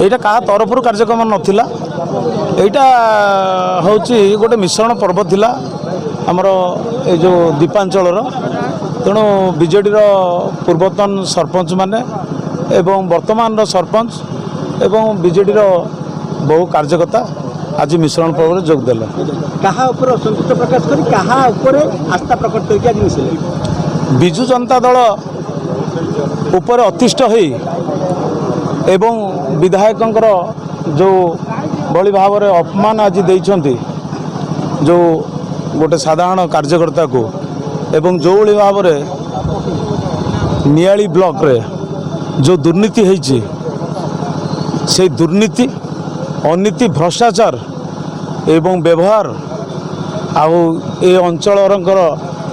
এইটা কাହା ତରଫରୁ କାର୍ଯ୍ୟକ୍ରମ ନଥିଲା। এইଟା ହେଉଛି ଗୋଟେ ମିଶ୍ରଣ ପର୍ବ ଥିଲା ଆମର এই ଯେଉଁ ଦ୍ୱୀପାଞ୍ଚଳର। ତେଣୁ ବିଜେଡ଼ିର ପୂର୍ବତନ ସରପଞ୍ଚ ମାନେ ଏବଂ ବର୍ତ୍ତମାନର ସରପଞ୍ଚ ଏବଂ ବିଜେଡ଼ିର ବହୁ କାର୍ଯ୍ୟକର୍ତ୍ତା ଆଜି ମିଶ୍ରଣ ପର୍ବରେ ଯୋଗ ଦେଲେ। କାହା ଉପରେ ଅସନ୍ତୁଷ୍ଟ ପ୍ରକାଶ କରି କାହା ଉପରେ ଆସ୍ଥା ପ୍ରକଟ କରିକି ଆଜି ମିଶିଲେ? ବିଜୁ ଜନତା ଦଳ ଉପରେ ଅତିଷ୍ଠ ହୋଇ ଏବଂ ବିଧାୟକଙ୍କର ଯେଉଁ ଭଳି ଭାବରେ ଅପମାନ ଆଜି ଦେଇଛନ୍ତି ଯେଉଁ ଗୋଟେ ସାଧାରଣ କାର୍ଯ୍ୟକର୍ତ୍ତାକୁ, ଏବଂ ଯେଉଁଭଳି ଭାବରେ ନିଆଳି ବ୍ଲକରେ ଯେଉଁ ଦୁର୍ନୀତି ହେଇଛି, সেই ଦୁର୍ନୀତି ଅନୀତି ଭ୍ରଷ୍ଟାଚାର ଏବଂ ବ୍ୟବହାର ଆଉ ଏ ଅଞ୍ଚଳର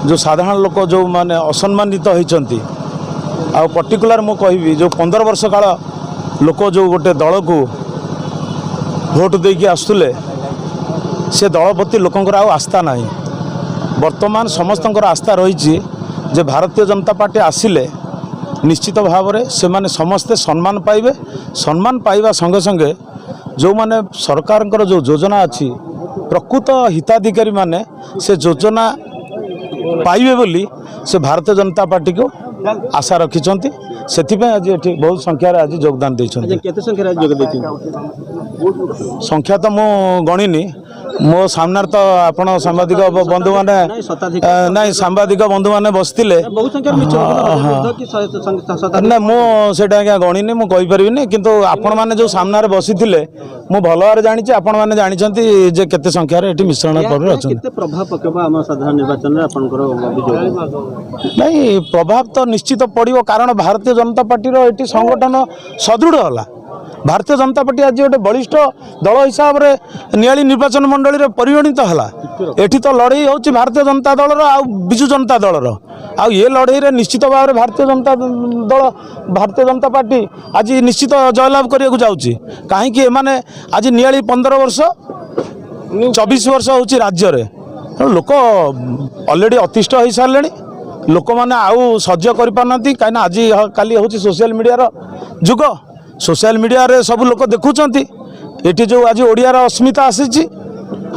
ଯେଉଁ ସାଧାରଣ ଲୋକ ଯେଉଁମାନେ ଅସମ୍ମାନିତ ହୋଇଛନ୍ତି, ଆଉ ପର୍ଟିକୁଲାର ମୁଁ କହିବି ଯେଉଁ 15 ବର୍ଷ କାଳ ଲୋକ ଯେଉଁ ଗୋଟେ ଦଳକୁ ଭୋଟ ଦେଇକି ଆସୁଥିଲେ, ସେ ଦଳ ପ୍ରତି ଲୋକଙ୍କର ଆଉ ଆସ୍ଥା ନାହିଁ। ବର୍ତ୍ତମାନ ସମସ୍ତଙ୍କର ଆସ୍ଥା ରହିଛି ଯେ ଭାରତୀୟ ଜନତା ପାର୍ଟି ଆସିଲେ ନିଶ୍ଚିତ ଭାବରେ ସେମାନେ ସମସ୍ତେ ସମ୍ମାନ ପାଇବେ। ସମ୍ମାନ ପାଇବା ସଙ୍ଗେ ସଙ୍ଗେ ଯେଉଁମାନେ ସରକାରଙ୍କର ଯେଉଁ ଯୋଜନା ଅଛି, ପ୍ରକୃତ ହିତାଧିକାରୀ ମାନେ ସେ ଯୋଜନା ପାଇବେ ବୋଲି ସେ ଭାରତୀୟ ଜନତା ପାର୍ଟିକୁ ଆଶା ରଖିଛନ୍ତି। ସେଥିପାଇଁ ଆଜି ଏଠି ବହୁତ ସଂଖ୍ୟାରେ ଆଜି ଯୋଗଦାନ ଦେଇଛନ୍ତି। କେତେ ସଂଖ୍ୟାରେ ଯୋଗ ଦେଇଛନ୍ତି? ସଂଖ୍ୟା ତ ମୁଁ ଗଣିନି, ମୋ ସାମ୍ନାରେ ତ ଆପଣ ସାମ୍ବାଦିକ ବନ୍ଧୁମାନେ ନାଇଁ ସାମ୍ବାଦିକ ବନ୍ଧୁମାନେ ବସିଥିଲେ ନା, ମୁଁ ସେଇଟା ଆଜ୍ଞା ଗଣିନି, ମୁଁ କହିପାରିବିନି। କିନ୍ତୁ ଆପଣମାନେ ଯେଉଁ ସାମ୍ନାରେ ବସିଥିଲେ ମୁଁ ଭଲ ଭାବରେ ଜାଣିଛି, ଆପଣମାନେ ଜାଣିଛନ୍ତି ଯେ କେତେ ସଂଖ୍ୟାରେ ଏଠି ମିଶ୍ରଣ ପର୍ବରେ ଅଛନ୍ତି। କେତେ ପ୍ରଭାବ ପକାଇବ ଆମ ସାଧାରଣ ନିର୍ବାଚନରେ ଆପଣଙ୍କର ଅଭିଯୋଗ? ନାଇଁ, ପ୍ରଭାବ ତ ନିଶ୍ଚିତ ପଡ଼ିବ, କାରଣ ଭାରତୀୟ ଜନତା ପାର୍ଟିର ଏଠି ସଂଗଠନ ସଦୃଢ଼ ହେଲା। ଭାରତୀୟ ଜନତା ପାର୍ଟି ଆଜି ଗୋଟେ ବଳିଷ୍ଠ ଦଳ ହିସାବରେ ନିଆଳି ନିର୍ବାଚନ ମଣ୍ଡଳୀରେ ପରିଗଣିତ ହେଲା। ଏଠି ତ ଲଢ଼େଇ ହେଉଛି ଭାରତୀୟ ଜନତା ଦଳର ଆଉ ବିଜୁ ଜନତା ଦଳର, ଆଉ ଏ ଲଢ଼େଇରେ ନିଶ୍ଚିତ ଭାବରେ ଭାରତୀୟ ଜନତା ପାର୍ଟି ଆଜି ନିଶ୍ଚିତ ଜୟଲାଭ କରିବାକୁ ଯାଉଛି। କାହିଁକି ଏମାନେ ଆଜି ନିଆଳି 15 ବର୍ଷ 24 ବର୍ଷ ହେଉଛି ରାଜ୍ୟରେ। ଲୋକ ଅଲରେଡ଼ି ଅତିଷ୍ଠ ହୋଇସାରିଲେଣି। ଲୋକମାନେ ଆଉ ସହ୍ୟ କରିପାରୁନାହାନ୍ତି, କାହିଁକିନା ଆଜି କାଲି ହେଉଛି ସୋସିଆଲ ମିଡ଼ିଆର ଯୁଗ। সোশিয়াল মিডিয়ারে সবু লোক দেখুଛନ୍ତି এটি যে আজ ওড়িয়ার অস্মিতা আসিছি।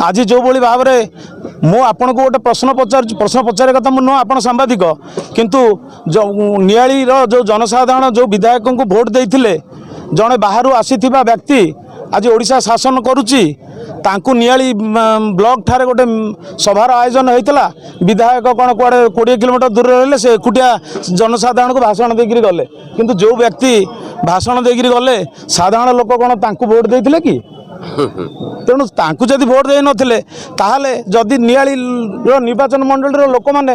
আজ যেভাবে ভাবে মু আপনার গোটে প্রশ্ন পচার কথা মু নুহ, আপনার সাংবাদিক, কিন্তু নিয়াড়ির যে জনসাধারণ যে বিধায়ক ভোট দিয়ে জনে বাহার আসিথিবা ব্যক্তি আজ ওড়িশা শাসন করুচি, তাঁকু নিয়াড়ি ব্লক ঠারে গোটে সভার আয়োজন হয়েছিল। বিধায়ক কোণ কুয়াড়ে 20 কিলোমিটার দূরে রহলে সে একুটিয়া জনসাধারণ ভাষণ দিয়ে গলে, কিন্তু যে ব্যক্তি ভাষণ দিয়ে গলে সাধারণ লোক কোণ তাঁকু ভোট দিয়ে কি? তেণু তাঁকু যদি ভোট দেই নথিলে তাহলে যদি নিয়াড়ির নির্বাচন মণ্ডলীর লোক মানে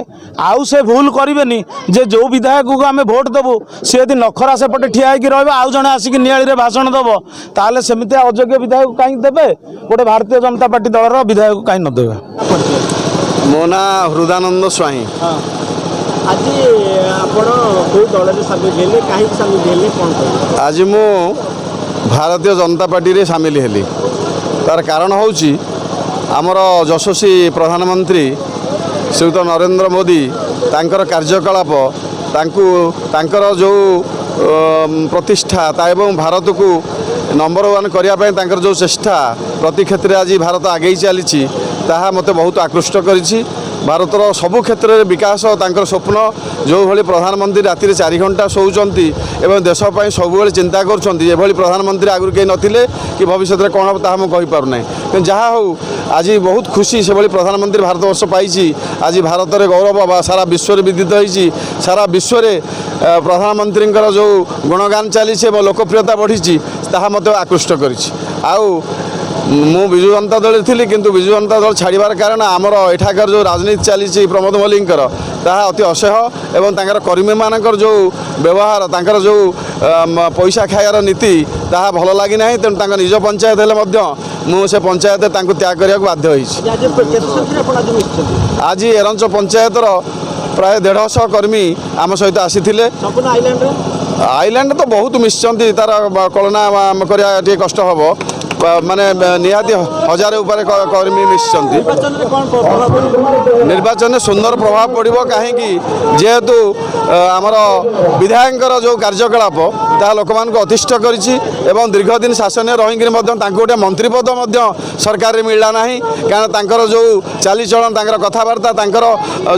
আউ সে ভুল করবেনি যে যে বিধায়ককে আমি ভোট দেবু সে যদি নখরা সেপটে ঠিয়া হয়ে রহবে, আউ জনে আসিকি নিয়াড়িরে ভাষণ দেব, তাহলে সেমিতি অযোগ্য বিধায়ক কাହିଁ দেবে? গোটে ভারতীয় জনতা পার্টি দলর বিধায়ক কাହିଁ নদেবে? ମୋ ନାଁ ହୃଦାନନ୍ଦ ସ୍ୱାଇଁ। ଆଜି ଆପଣ କେଉଁ ଦଳରେ ସାମିଲ ହେଲେ, କାହିଁକି ସାମିଲ ହେଲେ, କ'ଣ କହିଲେ? ଆଜି ମୁଁ ଭାରତୀୟ ଜନତା ପାର୍ଟିରେ ସାମିଲ ହେଲି। ତାର କାରଣ ହେଉଛି ଆମର ଯଶସ୍ୱୀ ପ୍ରଧାନମନ୍ତ୍ରୀ ଶ୍ରୀଯୁକ୍ତ ନରେନ୍ଦ୍ର ମୋଦି, ତାଙ୍କର କାର୍ଯ୍ୟକଳାପ, ତାଙ୍କର ଯେଉଁ ପ୍ରତିଷ୍ଠା ଏବଂ ଭାରତକୁ ନମ୍ବର 1 କରିବା ପାଇଁ ତାଙ୍କର ଯେଉଁ ଚେଷ୍ଟା, ପ୍ରତି କ୍ଷେତ୍ରରେ ଆଜି ଭାରତ ଆଗେଇ ଚାଲିଛି, ତାହା ମୋତେ ବହୁତ ଆକୃଷ୍ଟ କରିଛି। ଭାରତର ସବୁ କ୍ଷେତ୍ରରେ ବିକାଶ ତାଙ୍କର ସ୍ୱପ୍ନ। ଯେଉଁଭଳି ପ୍ରଧାନମନ୍ତ୍ରୀ ରାତିରେ 4 ଘଣ୍ଟା ଶୋଉଛନ୍ତି ଏବଂ ଦେଶ ପାଇଁ ସବୁବେଳେ ଚିନ୍ତା କରୁଛନ୍ତି, ଏଭଳି ପ୍ରଧାନମନ୍ତ୍ରୀ ଆଗରୁ କେହି ନଥିଲେ, କି ଭବିଷ୍ୟତରେ କ'ଣ ହେବ ତାହା ମୁଁ କହିପାରୁନାହିଁ। କିନ୍ତୁ ଯାହା ହେଉ ଆଜି ବହୁତ ଖୁସି ସେଭଳି ପ୍ରଧାନମନ୍ତ୍ରୀ ଭାରତବର୍ଷ ପାଇଛି। ଆଜି ଭାରତରେ ଗୌରବ ବା ସାରା ବିଶ୍ୱରେ ବିଦିତ ହୋଇଛି। ସାରା ବିଶ୍ୱରେ ପ୍ରଧାନମନ୍ତ୍ରୀଙ୍କର ଯେଉଁ ଗୁଣଗାନ ଚାଲିଛି ଏବଂ ଲୋକପ୍ରିୟତା ବଢ଼ିଛି, ତାହା ମୋତେ ଆକୃଷ୍ଟ କରିଛି। ଆଉ ମୁଁ ବିଜୁ ଜନତା ଦଳରେ ଥିଲି, କିନ୍ତୁ ବିଜୁ ଜନତା ଦଳ ଛାଡ଼ିବାର କାରଣ ଆମର ଏଠାକାର ଯେଉଁ ରାଜନୀତି ଚାଲିଛି ପ୍ରମୋଦ ମଲ୍ଲିକଙ୍କର, ତାହା ଅତି ଅସହ୍ୟ ଏବଂ ତାଙ୍କର କର୍ମୀମାନଙ୍କର ଯେଉଁ ବ୍ୟବହାର, ତାଙ୍କର ଯେଉଁ ପଇସା ଖାଇବାର ନୀତି, ତାହା ଭଲ ଲାଗିନାହିଁ। ତେଣୁ ତାଙ୍କ ନିଜ ପଞ୍ଚାୟତ ହେଲେ ମଧ୍ୟ ମୁଁ ସେ ପଞ୍ଚାୟତରେ ତାଙ୍କୁ ତ୍ୟାଗ କରିବାକୁ ବାଧ୍ୟ ହୋଇଛି। ଆଜି ଏରଞ୍ଚ ପଞ୍ଚାୟତର ପ୍ରାୟ 150 କର୍ମୀ ଆମ ସହିତ ଆସିଥିଲେ। ଆଇଲ୍ୟାଣ୍ଡ ତ ବହୁତ ମିଶିଛନ୍ତି, ତାର କଳନା କରିବା ଟିକେ କଷ୍ଟ ହେବ, ମାନେ ନିହାତି ହଜାରେ ଉପରେ କର୍ମୀ ମିଶିଛନ୍ତି। ନିର୍ବାଚନରେ କ'ଣ ପ୍ରଭାବ ପଡ଼ିବ? ନିର୍ବାଚନରେ ସୁନ୍ଦର ପ୍ରଭାବ ପଡ଼ିବ, କାହିଁକି ଯେହେତୁ ଆମର ବିଧାୟକଙ୍କର ଯେଉଁ କାର୍ଯ୍ୟକଳାପ ତାହା ଲୋକମାନଙ୍କୁ ଅତିଷ୍ଠ କରିଛି ଏବଂ ଦୀର୍ଘ ଦିନ ଶାସନରେ ରହିକରି ମଧ୍ୟ ତାଙ୍କୁ ଗୋଟେ ମନ୍ତ୍ରୀ ପଦ ମଧ୍ୟ ସରକାରରେ ମିଳିଲା ନାହିଁ। କାରଣ ତାଙ୍କର ଯେଉଁ ଚାଲିଚଳନ, ତାଙ୍କର କଥାବାର୍ତ୍ତା, ତାଙ୍କର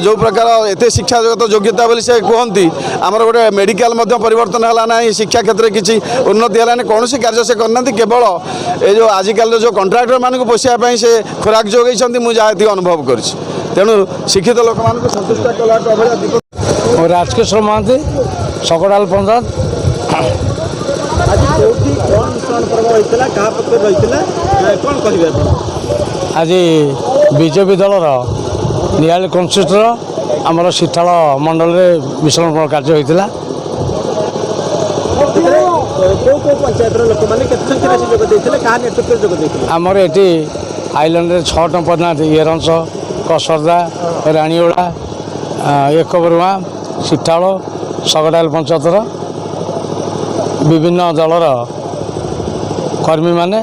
ଯେଉଁ ପ୍ରକାର ଏତେ ଶିକ୍ଷାଗତ ଯୋଗ୍ୟତା ବୋଲି ସେ କୁହନ୍ତି, ଆମର ଗୋଟେ ମେଡ଼ିକାଲ ମଧ୍ୟ ପରିବର୍ତ୍ତନ ହେଲା ନାହିଁ, ଶିକ୍ଷା କ୍ଷେତ୍ରରେ କିଛି ଉନ୍ନତି ହେଲାନି, କୌଣସି କାର୍ଯ୍ୟ ସେ କରିନାହାନ୍ତି। କେବଳ ଏ ଯେଉଁ ଆଜିକାଲିର ଯେଉଁ କଣ୍ଟ୍ରାକ୍ଟର ମାନଙ୍କୁ ପୋଷିବା ପାଇଁ ସେ ଖୋରାକ ଯୋଗାଇଛନ୍ତି, ମୁଁ ଯାହା ଏତିକି ଅନୁଭବ କରିଛି। ତେଣୁ ଶିକ୍ଷିତ ଲୋକମାନଙ୍କୁ ସନ୍ତୁଷ୍ଟ କଲାଠୁ ଅଭଳିଆ ବିପଦ। ରାଜକିଶୋର ମହାନ୍ତି, ଶଗଡ଼ାଲ ପଞ୍ଚାୟତ। ଆଜି କେଉଁଠି କ'ଣ ମିଶ୍ରଣ ପର୍ବ ହୋଇଥିଲା, କାହା ପକ୍ଷରେ ରହିଥିଲା, କ'ଣ କହିବେ ଆପଣ? ଆଜି ବିଜେପି ଦଳର ନିଆଳି କନଷ୍ଟିଚ୍ୟୁଏଣ୍ଟର ଆମର ସିଠାଳ ମଣ୍ଡଳରେ ମିଶ୍ରଣ କାର୍ଯ୍ୟ ହୋଇଥିଲା। କେଉଁ କେଉଁ ପଞ୍ଚାୟତର ଲୋକମାନେ କେତେ ସଂଖ୍ୟାରେ ଆସି ଯୋଗ ଦେଇଥିଲେ, କାହା ନେତୃତ୍ୱରେ ଯୋଗ ଦେଇଥିଲେ? ଆମର ଏଠି ଆଇଲ୍ୟାଣ୍ଡରେ 6ଟା ପଞ୍ଚାୟତ, ଇଏରଂଶ, କସରଦା, ରାଣୀଓଳା, ଏକବରୁଆ, ସିଠାଳ, ଶଗଡ଼ାଲ ପଞ୍ଚାୟତର ବିଭିନ୍ନ ଦଳର କର୍ମୀମାନେ,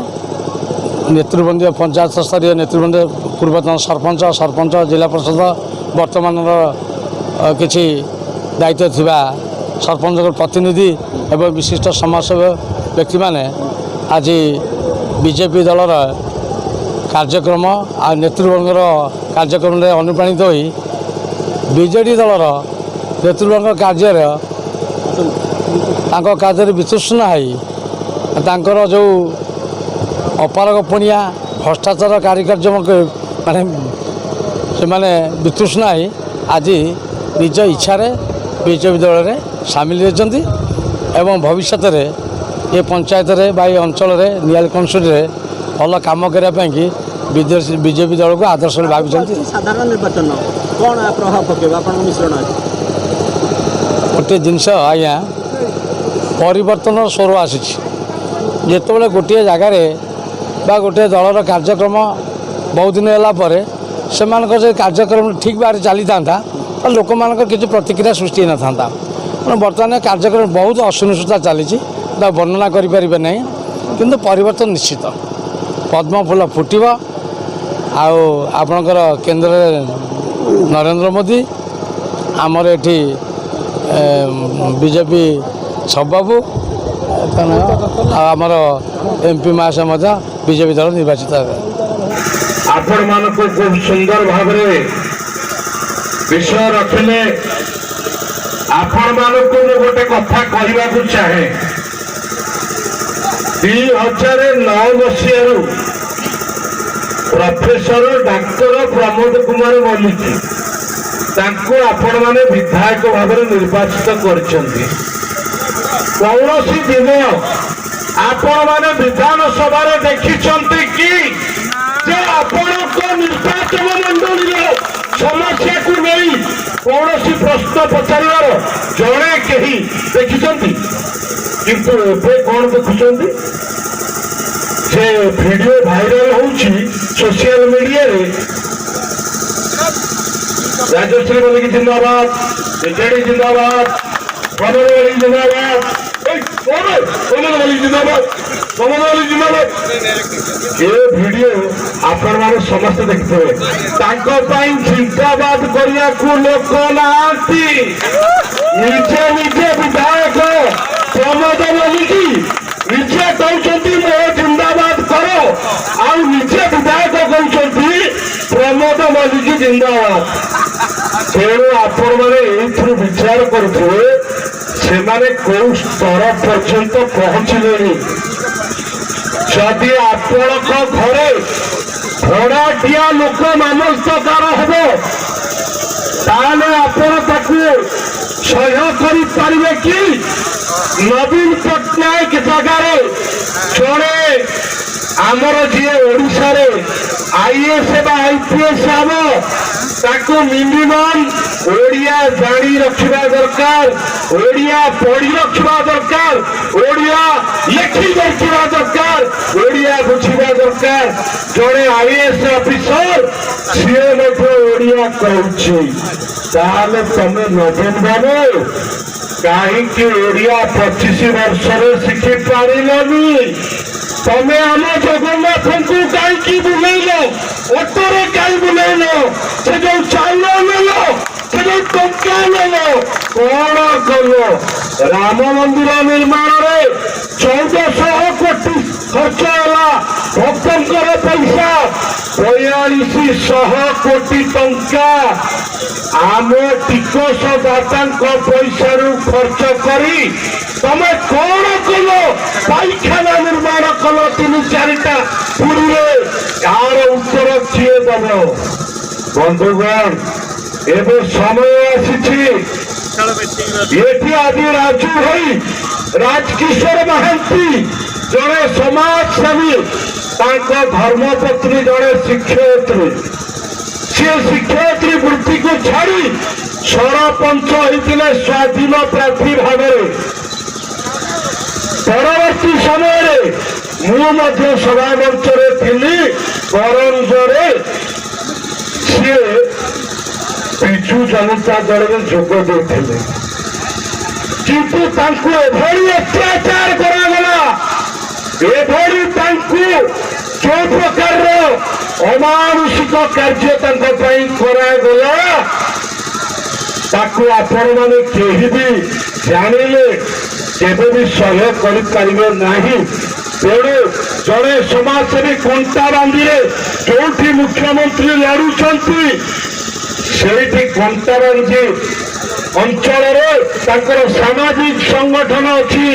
ନେତୃବୃନ୍ଦୀୟ ପଞ୍ଚାୟତ ସ୍ତରୀୟ ନେତୃବୃନ୍ଦ, ପୂର୍ବତନ ସରପଞ୍ଚ, ଜିଲ୍ଲା ପରିଷଦ, ବର୍ତ୍ତମାନର କିଛି ଦାୟିତ୍ୱ ଥିବା ସରପଞ୍ଚଙ୍କ ପ୍ରତିନିଧି ଏବଂ ବିଶିଷ୍ଟ ସମାଜସେବୀ ବ୍ୟକ୍ତିମାନେ ଆଜି ବିଜେପି ଦଳର କାର୍ଯ୍ୟକ୍ରମ ଆଉ ନେତୃବର୍ଗର କାର୍ଯ୍ୟକ୍ରମରେ ଅନୁପ୍ରାଣିତ ହୋଇ ବିଜେଡ଼ି ଦଳର ନେତୃବର୍ଗ କାର୍ଯ୍ୟରେ ତାଙ୍କ କାର୍ଯ୍ୟରେ ବିତୃଷ୍ଣା ହୋଇ ତାଙ୍କର ଯେଉଁ ଅପାରଗପଣିଆ ଭ୍ରଷ୍ଟାଚାର କାରିକାର୍ଯ୍ୟ ମାନେ ସେମାନେ ବିତୃଷ୍ଣା ହୋଇ ଆଜି ନିଜ ଇଚ୍ଛାରେ ବିଜେପି ଦଳରେ ସାମିଲ ହୋଇଛନ୍ତି ଏବଂ ଭବିଷ୍ୟତରେ ଏ ପଞ୍ଚାୟତରେ ବା ଏ ଅଞ୍ଚଳରେ ନିଆଳି କନଷ୍ଟିଚ୍ୟୁଏଣ୍ଟରେ ଭଲ କାମ କରିବା ପାଇଁକି ବିଜେପି ଦଳକୁ ଆଦର୍ଶରେ ଭାବିଛନ୍ତି। ସାଧାରଣ ନିର୍ବାଚନ କ'ଣ ପ୍ରଭାବ ପକାଇବ ଆପଣଙ୍କ ମିଶ୍ରଣ? ଗୋଟିଏ ଜିନିଷ ଆଜ୍ଞା, ପରିବର୍ତ୍ତନ ସ୍ୱର ଆସୁଛି। ଯେତେବେଳେ ଗୋଟିଏ ଜାଗାରେ ବା ଗୋଟିଏ ଦଳର କାର୍ଯ୍ୟକ୍ରମ ବହୁତ ଦିନ ହେଲା ପରେ ସେମାନଙ୍କ ଯଦି କାର୍ଯ୍ୟକ୍ରମ ଠିକ୍ ଭାବରେ ଚାଲିଥାନ୍ତା ତାହେଲେ ଲୋକମାନଙ୍କର କିଛି ପ୍ରତିକ୍ରିୟା ସୃଷ୍ଟି ହୋଇନଥାନ୍ତା। ବର୍ତ୍ତମାନ କାର୍ଯ୍ୟକ୍ରମ ବହୁତ ଅସୁନିଶ୍ଚିତ ଚାଲିଛି, ତାକୁ ବର୍ଣ୍ଣନା କରିପାରିବେ ନାହିଁ, କିନ୍ତୁ ପରିବର୍ତ୍ତନ ନିଶ୍ଚିତ। ପଦ୍ମ ଫୁଲ ଫୁଟିବ। ଆଉ ଆପଣଙ୍କର କେନ୍ଦ୍ରରେ ନରେନ୍ଦ୍ର ମୋଦି, ଆମର ଏଠି ବିଜେପି ଛବାବୁ, ଆଉ ଆମର MP ମାସ ମଧ୍ୟ ବିଜେପି ଦଳ ନିର୍ବାଚିତ ହେବେ। ଆପଣମାନଙ୍କୁ ଖୁବ୍ ସୁନ୍ଦର ଭାବରେ ବିଷୟ ରଖିଲେ। ଆପଣମାନଙ୍କୁ ମୁଁ ଗୋଟେ କଥା କହିବାକୁ ଚାହେଁ। 2009 ମସିହାରୁ ପ୍ରଫେସର ଡାକ୍ତର ପ୍ରମୋଦ କୁମାର ମଲ୍ଲିକ ତାଙ୍କୁ ଆପଣମାନେ ବିଧାୟକ ଭାବରେ ନିର୍ବାଚିତ କରିଛନ୍ତି। କୌଣସି ଦିନ ଆପଣମାନେ ବିଧାନସଭାରେ ଦେଖିଛନ୍ତି କି ଯେ ଆପଣଙ୍କ ନିର୍ବାଚନ ମଣ୍ଡଳୀର ସମସ୍ୟାକୁ ନେଇ କୌଣସି ପ୍ରଶ୍ନ ପଚାରିବାର ଜଣେ କେହି ଦେଖିଛନ୍ତି? କିନ୍ତୁ ଏବେ କ'ଣ ଦେଖୁଛନ୍ତି? ସେ ଭିଡିଓ ଭାଇରାଲ ହଉଛି ସୋସିଆଲ ମିଡିଆରେ। ରାଜଶ୍ରୀ ମଲ୍ଲିକ ଜିନ୍ଦାବାଦ, ବିଜେଡି ଜିନ୍ଦାବାଦ, ପ୍ରମୋଦ ମଲ୍ଲିକ ଜିନ୍ଦାବାଦ, ପ୍ରମୋଦ ମଲ୍ଲିକ ଜିନ୍ଦାବାଦ, ପ୍ରମୋଦ ମଲ୍ଲିକ ଜିନ୍ଦାବାଦ। ଏ ଭିଡିଓ ଆପଣମାନେ ସମସ୍ତେ ଦେଖିଥିବେ। ତାଙ୍କ ପାଇଁ ଜିନ୍ଦାବାଦ କରିବାକୁ ଲୋକ ନାହାନ୍ତି। ନିଜେ ନିଜେ ବିଧାୟକ ପ୍ରମୋଦ ମଲ୍ଲିକ ନିଜେ କହୁଛନ୍ତି ମୋ ଜିନ୍ଦାବାଦ କର, ଆଉ ନିଜେ ବିଧାୟକ କହୁଛନ୍ତି ପ୍ରମୋଦ ମଲ୍ଲିକ ଜିନ୍ଦାବାଦ। ତେଣୁ ଆପଣମାନେ ଏଇଥିରୁ ବିଚାର କରୁଥିବେ ସେମାନେ କୋଉ ସ୍ତର ପର୍ଯ୍ୟନ୍ତ ପହଞ୍ଚିଲେଣି। ଯଦି ଆପଣଙ୍କ ଘରେ ଭଡ଼ାଟିଆ ଲୋକ ମାନସ୍ତକାର ହେବ ତାହେଲେ ଆପଣ ତାକୁ ସହ୍ୟ କରିପାରିବେ କି? ନବୀନ ପଟ୍ଟନାୟକ ଜାଗାରେ ଜଣେ ଆମର ଯିଏ ଓଡ଼ିଶାରେ IAS ବା IPS ହେବ ତାକୁ ମିନିମମ୍ ଓଡ଼ିଆ ଜାଣି ରଖିବା ଦରକାର, ଓଡ଼ିଆ ପଢ଼ି ରଖିବା ଦରକାର, ଓଡ଼ିଆ ଲେଖି ରଖିବା ଦରକାର, ଓଡ଼ିଆ ବୁଝିବା ଦରକାର। ଜଣେ IAS ଅଫିସର ସିଏ ମଧ୍ୟ ଓଡ଼ିଆ କହୁଛି। ତାହେଲେ ତମେ ନବୀନ ବାବୁ କାହିଁକି ଓଡ଼ିଆ 25 ବର୍ଷରେ ଶିଖି ପାରିଲନି? ତମେ ଆମ ଜଗନ୍ନାଥଙ୍କୁ କାହିଁକି ବୁଲେଇଲ? ଅଟୋରେ କାହିଁ ବୁଲେଇଲ? ସେ ଯୋଉ ଚାଉଳ ନେଲ, ସେ ଯୋଉ ଟଙ୍କା ନେଲ, କଣ କଲ? ରାମ ମନ୍ଦିର ନିର୍ମାଣରେ 1400 କୋଟି ଖର୍ଚ୍ଚ ହେଲା। ଭକ୍ତଙ୍କର ପଇସା 4200 କୋଟି ଟଙ୍କା ଆମ ଟିକସଦାତାଙ୍କ ପଇସାରୁ ଖର୍ଚ୍ଚ କରି ତମେ କଣ କଲ? ପାଇଖାନା ନିର୍ମାଣ କଲ 3-4ଟା ପୁରୀରେ। ଏହାର ଉତ୍ତର କିଏ ଦବ? ବନ୍ଧୁଗଣ, ଏବେ ସମୟ ଆସିଛି। ଏଠି ଆଜି ରାଜୁ ଭାଇ, ରାଜକିଶୋର ମହାନ୍ତି ଜଣେ ସମାଜସେବୀ, ତାଙ୍କ ଧର୍ମପତ୍ନୀ ଜଣେ ଶିକ୍ଷୟିତ୍ରୀ। ସେ ଶିକ୍ଷୟିତ୍ରୀ ବୃତ୍ତିକୁ ଛାଡ଼ି ସରପଞ୍ଚ ହୋଇଥିଲେ ସ୍ୱାଧୀନ ପ୍ରାର୍ଥୀ ଭାବରେ। ପରବର୍ତ୍ତୀ ସମୟରେ ମୁଁ ମଧ୍ୟ ସଭାମଞ୍ଚରେ ଥିଲି। କରଞ୍ଜରେ ସିଏ ବିଜୁ ଜନତା ଦଳରେ ଯୋଗ ଦେଇଥିଲେ, କିନ୍ତୁ ତାଙ୍କୁ ଏଭଳି ଅତ୍ୟାଚାର କରାଗଲା, ଏଭଳି ତାଙ୍କୁ ଯୋଉ ପ୍ରକାରର ଅମାନୁଷିକ କାର୍ଯ୍ୟ ତାଙ୍କ ପାଇଁ କରାଗଲା, ତାକୁ ଆପଣମାନେ କେହି ବି ଜାଣିଲେ କେବେ ବି ସହ୍ୟ କରିପାରିବେ ନାହିଁ। ତେଣୁ ଜଣେ ସମାଜସେବୀ କଣ୍ଟା ବାନ୍ଧିରେ ଯୋଉଠି ମୁଖ୍ୟମନ୍ତ୍ରୀ ଲଢୁଛନ୍ତି, ସେଇଠି କଣ୍ଟାବାଞ୍ଜି ଅଞ୍ଚଳରେ ତାଙ୍କର ସାମାଜିକ ସଂଗଠନ ଅଛି।